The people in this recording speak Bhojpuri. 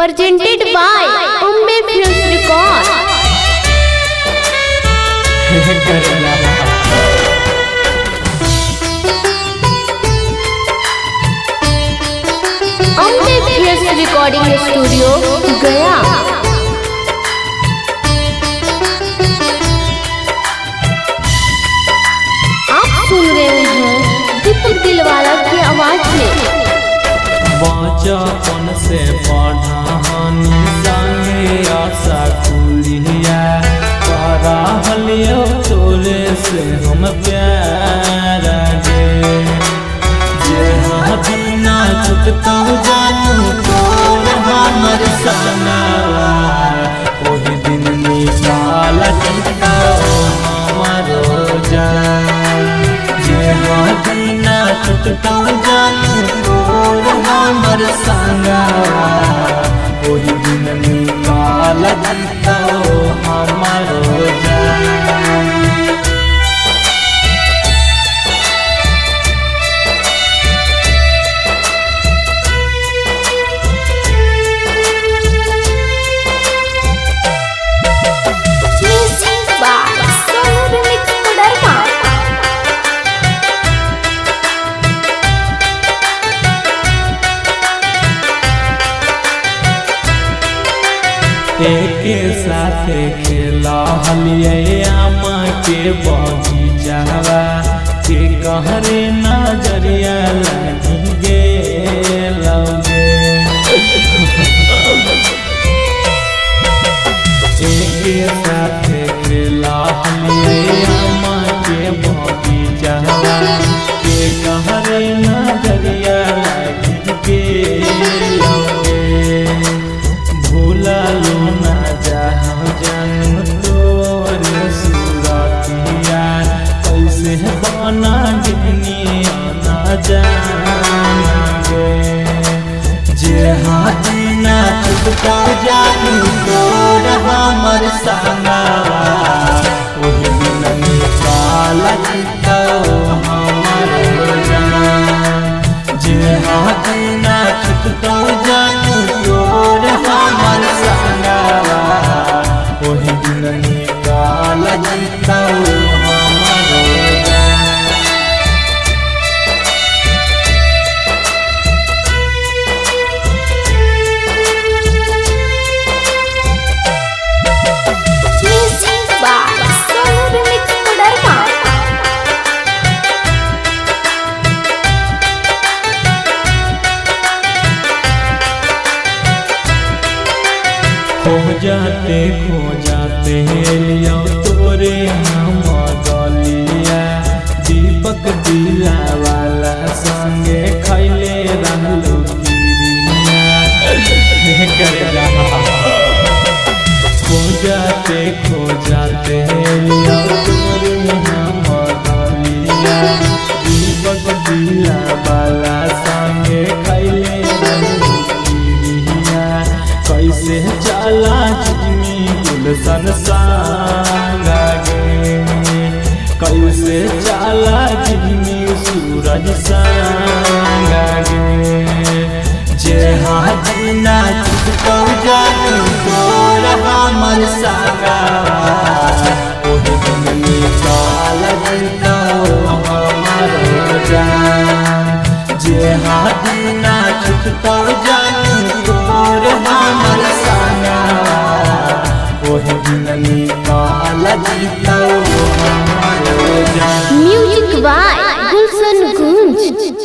presented by Ambe Films Record. Ambe Films Recording Studio, गया। आप सुन रहे हैं दीपक दिलवाला की आवाज में। बचपन से पढ़ानी संगे आशा कुलिया पढ़लियो तोरे से हम प्यार गे जे हना छुटता जानू तोर हमर सनावा ओही दिन निकाल चिता हमारो जान जे हना छुटता जानू तोर हमर संगावा ओही दिन निकाल चिता हमारो जान। एक साथ खेला हलिए आमा के बगीचावा के कहरे नजरिया लगी गे लगे एक साथ खेला हलिए आमा के बगीचावा के कहरे नजरिया लगी गे लगे भूला लो ना जाओ जन्म तोरे सुरतिया कैसे बना गिनिया ना जाने जे हाथ ना छुटता जानू तोर हमर संगावा ओही दिन निकाल चिता हमर जान जे हाथ ना छुटता जानू तोर हमर संगावा ओही दिन निकाल चिता हमर जान। खो जाते लियो तोरे हम गलिया दीपक दिला वाला संगे खैले रहलो गिरिया खो जाते लियो तोरे हम गलिया दीपक दिला वाला संगे खैले रहलो गिरिया कैसे चला जिमी गुलशन संगा गे कैसे चला जिमी सूरज संगा गे जे हाथ ना छुटता जानू तोर हमर संगावा ओही दिन निकाल चिता हमर जान जे हाथ ना छुटता जानू तोर हमर संगावा ओही दिन निकाल चिता हमर जान। Music by Gulshan Gunj.